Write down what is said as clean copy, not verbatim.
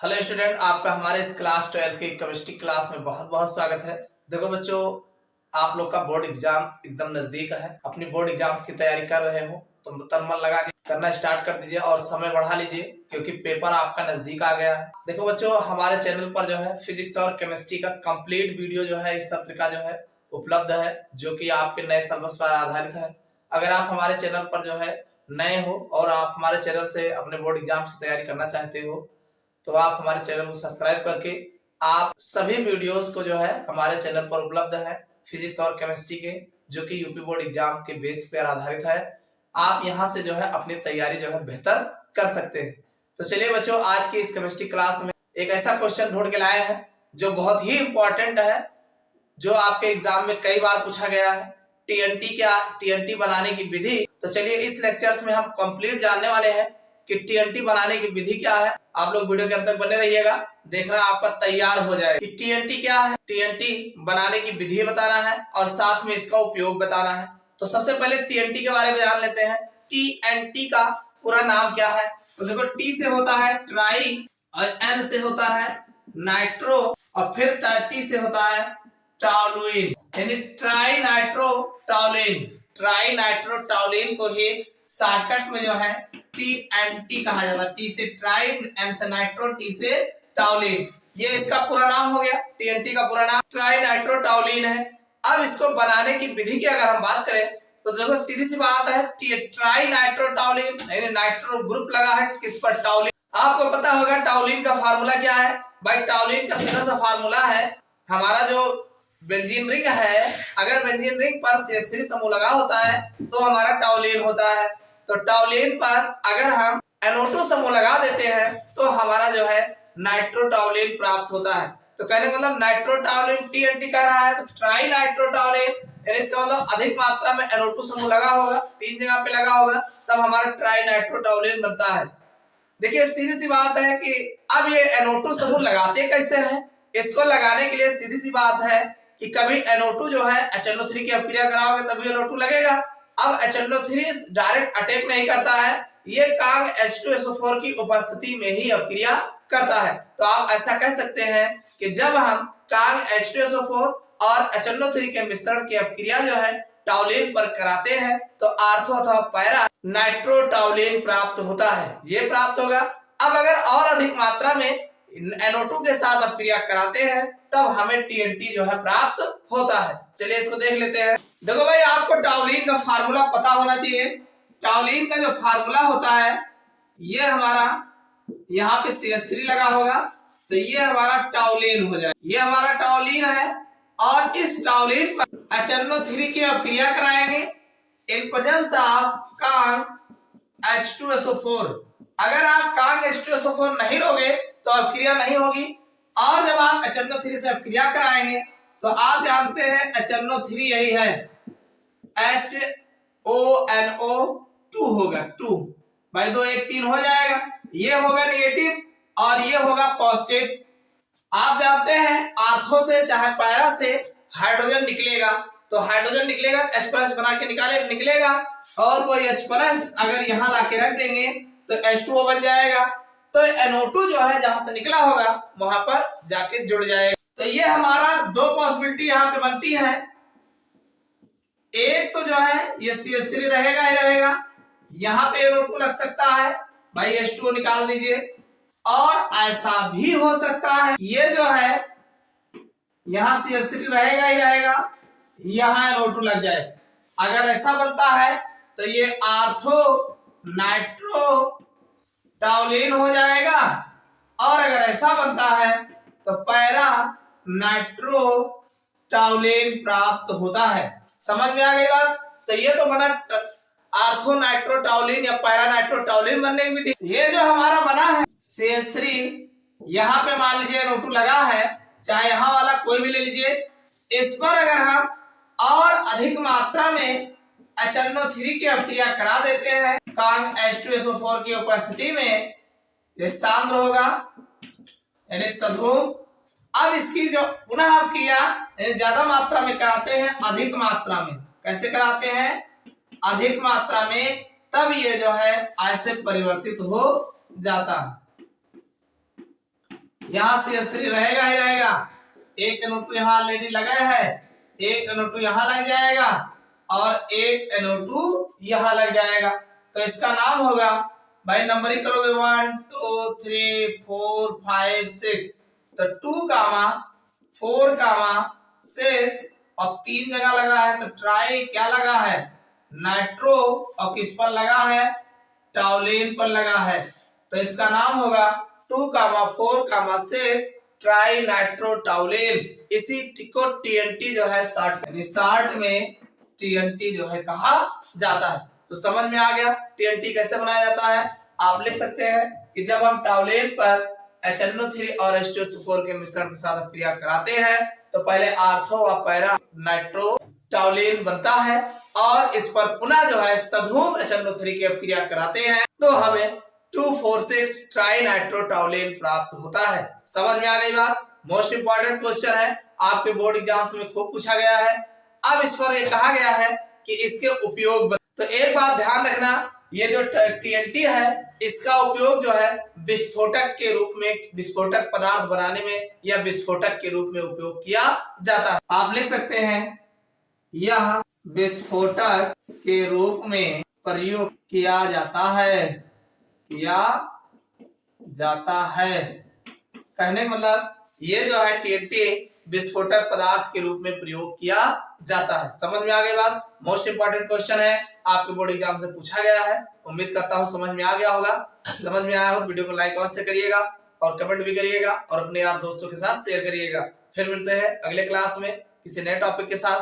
Hello student, आपका हमारे इस क्लास 12 की केमिस्ट्री क्लास में बहुत बहुत स्वागत है। देखो बच्चों, आप लोग का बोर्ड एग्जाम एकदम नजदीक है। अपनी बोर्ड एग्जाम्स की तैयारी कर रहे हो तो तन मन लगा के करना स्टार्ट कर दीजिए और समय बढ़ा लीजिए, क्योंकि पेपर आपका नजदीक आ गया है। देखो बच्चों, हमारे चैनल पर जो है फिजिक्स और केमिस्ट्री का कंप्लीट वीडियो जो है इस सत्र का जो है उपलब्ध है, जो कि आपके नए सिलेबस पर आधारित है। अगर आप हमारे चैनल पर जो है नए हो और आप हमारे चैनल से अपने बोर्ड एग्जाम की तैयारी करना चाहते हो तो आप हमारे चैनल को सब्सक्राइब करके आप सभी वीडियोस को जो है हमारे चैनल पर उपलब्ध है फिजिक्स और केमिस्ट्री के, जो कि यूपी बोर्ड एग्जाम के बेस पर आधारित है। आप यहां से जो है अपनी तैयारी जो है बेहतर कर सकते हैं। तो चलिए बच्चों, आज की इस केमिस्ट्री क्लास में एक ऐसा क्वेश्चन ढूंढ के लाए हैं जो बहुत ही इंपॉर्टेंट है, जो आपके एग्जाम में कई बार पूछा गया है। टीएनटी क्या, टीएनटी बनाने की विधि। तो चलिए इस लेक्चर्स में हम कंप्लीट जानने वाले हैं कि टीएनटी बनाने की विधि क्या है। आप लोग वीडियो के अंत तक बने रहिएगा, देखना आपका तैयार हो जाएगा कि टीएनटी क्या है। टीएनटी बनाने की विधि बताना है और साथ में इसका उपयोग बताना है। तो सबसे पहले टीएनटी के बारे में जान लेते हैं। टीएनटी का पूरा नाम क्या है? तो देखो, टी से होता है ट्राई, और एन से होता है नाइट्रो, और फिर टी से होता है टॉलुइन, यानी tri nitro toluene. Tri nitro toluene को ही शॉर्टकट में जो है टीएनटी कहा जाता है। टी से ट्राई, एन से नाइट्रो, टी से टॉलुइन, ये इसका पूरा नाम हो गया। टीएनटी का पूरा नाम ट्राई नाइट्रो टॉलुइन है। अब इसको बनाने की विधि की अगर हम बात करें तो देखो, सीधी सी बात है, ट्राई नाइट्रो टॉलुइन, यानी नाइट्रो ग्रुप लगा है किस पर? टॉलुइन। आपको पता होगा टॉलुइन का फार्मूला क्या है? भाई टॉलुइन का सीधा सा फार्मूला है, हमारा जो बेंजीन रिंग है, अगर बेंजीन रिंग पर CH3 समूह लगा होता है तो हमारा टॉलुइन होता है। तो टॉलुइन पर अगर हम NO2 समूह लगा देते हैं तो हमारा जो है नाइट्रो टॉलुइन प्राप्त होता है। तो कहने का मतलब नाइट्रो टॉलुइन टीएनटी कह रहा है, तो ट्राई नाइट्रो टॉलुइन, यानी इसका मतलब अधिक मात्रा में NO2 समूह लगा होगा, तीन जगह पे लगा होगा, तब हमारा ट्राई नाइट्रो टॉलुइन बनता है। देखिए सीधी सी बात है कि अब ये NO2 समूह लगाते कैसे हैं? इसको लगाने के लिए सीधी सी बात है कि कभी NO2 जो है HNO3 की अपक्रिया कराओगे तभी NO2 लगेगा। अब HNO3 डायरेक्ट अटैक नहीं करता है, ये कांग H2SO4 की उपस्थिति में ही अपक्रिया करता है। तो आप ऐसा कह सकते हैं कि जब हम कांग H2SO4 और HNO3 के मिश्रण की अपक्रिया जो है टॉलुइन पर कराते हैं तो आर्थो अथवा पैरा नाइट्रो टॉलुइन प्राप्त होता है, ये प्राप्त होगा। अब अगर और अधिक मात्रा में NO2 के साथ अपक्रिया कराते हैं तब हमें TNT जो है प्राप्त होता है। चलिए इसको देख लेते हैं। देखो भाई, आपको टॉलुइन का फार्मूला पता होना चाहिए। टॉलुइन का जो फार्मूला होता है, ये हमारा यहाँ पे CH3 लगा होगा तो ये हमारा टॉलुइन हो जाए, ये हमारा टॉलुइन है। और इस टॉलुइन पर HNO3 की अपक्रिया कराएंगे in presence of Kong H2SO4। अगर आप कांग H2SO4 नहीं लोगे तो अपक्रिया नहीं होगी, और जब आप HNO3 से अपक्रिया कराएंगे तो आप जानते हैं HNO3 यही है, HONO2 होगा, 2 भाई 2 1 3 हो जाएगा, ये होगा नेगेटिव और ये होगा पॉजिटिव। आप जानते हैं आर्थो से चाहे पैरा से हाइड्रोजन निकलेगा, तो हाइड्रोजन निकलेगा H प्लस बना के निकलेगा, और वो H प्लस अगर यहाँ लाके रख देंगे तो H2O बन जाएगा। तो NO2 जो है जहां से निकला होगा वहां पर जाके जुड़ जाएगा। तो ये हमारा दो पॉसिबिलिटी यहाँ पे बनती है। एक तो जो है ये CH3 रहेगा ही रहेगा, यहाँ पे NO2 लग सकता है, भाई H2O निकाल दीजिए। और ऐसा भी हो सकता है ये जो है यहाँ CH3 रहेगा ही रहेगा, यहाँ NO2 लग जाए। अगर ऐसा बनता है तो ये आर्थो नाइट्रो टॉलुइन हो जाएगा, और अगर ऐसा बनता है तो पैरा नाइट्रो टॉलुइन प्राप्त होता है। समझ में आ गई बात? तो ये तो बना आर्थो नाइट्रो टॉलुइन या पैरा नाइट्रो टॉलुइन बनने की विधि। ये जो हमारा बना है CH3, यहाँ पे मान लीजिए NO2 लगा है, चाहे यहाँ वाला कोई भी ले लीजिए, इस पर अगर हम और अधिक मात्रा में HNO3 की अपक्रिया करा देते हैं कांग H2SO4 की उपस्थिति में, ये सांद्र होगा यानी सधूम। अब इसकी जो पुनः अपक्रिया ज्यादा मात्रा में कराते हैं, अधिक मात्रा में। कैसे कराते हैं? अधिक मात्रा में, तब ये जो है ऐसे परिवर्तित हो जाता है। यहाँ CH3 रहेगा ही रहेगा, एक NO2 यहाँ ऑलरेडी लगा है, एक NO2 यहाँ लग जाएगा और एक NO2 यहाँ लग जाएगा। तो इसका नाम होगा, भाई नंबरिंग करोगे 1 2 3 4 5 6, तो 2, 4, 6 और 3 जगह लगा है, तो ट्राई क्या लगा है, नाइट्रो, और किस पर लगा है, टॉलुएन पर लगा है। तो इसका नाम होगा 2, 4, 6 ट्राई नाइट्रो टॉलुएन। इसी को TNT जो है शॉर्ट में TNT जो है कहा जाता है। तो समझ में आ गया TNT कैसे बनाया जाता है। आप लिख सकते हैं कि जब हम टॉलुएन पर HNO3 और H2SO4 के मिश्रण के साथ क्रिया कराते हैं तो पहले आर्थो व पैरा नाइट्रो टॉलुएन बनता है और इस पर पुनः जो है सधूम HNO3 की क्रिया कराते हैं तो हमें 2,4,6 ट्राई नाइट्रो टॉलुएन प्राप्त होता है। समझ में आ गई बात। मोस्ट इंपॉर्टेंट क्वेश्चन है, आपके बोर्ड एग्जाम्स में खूब पूछा गया है। अब इस पर ये कहा गया है कि इसके उपयोग, तो एक बात ध्यान रखना, ये जो TNT है इसका उपयोग जो है विस्फोटक के रूप में, विस्फोटक पदार्थ बनाने में या विस्फोटक के रूप में उपयोग किया जाता है। आप लिख सकते हैं यह विस्फोटक के रूप में प्रयोग किया जाता है, किया जाता है। कहने का मतलब ये जो है TNT विस्फोटक पदार्थ के रूप में प्रयोग किया जाता है। समझ में आ गई बात। मोस्ट इंपॉर्टेंट क्वेश्चन है, आपके बोर्ड एग्जाम से पूछा गया है। उम्मीद करता हूं समझ में आ गया होगा। समझ में आया हो तो वीडियो को लाइक अवश्य करिएगा और कमेंट भी करिएगा और अपने यार दोस्तों के साथ शेयर करिएगा। फिर मिलते हैं अगले क्लास में किसी नए टॉपिक के साथ।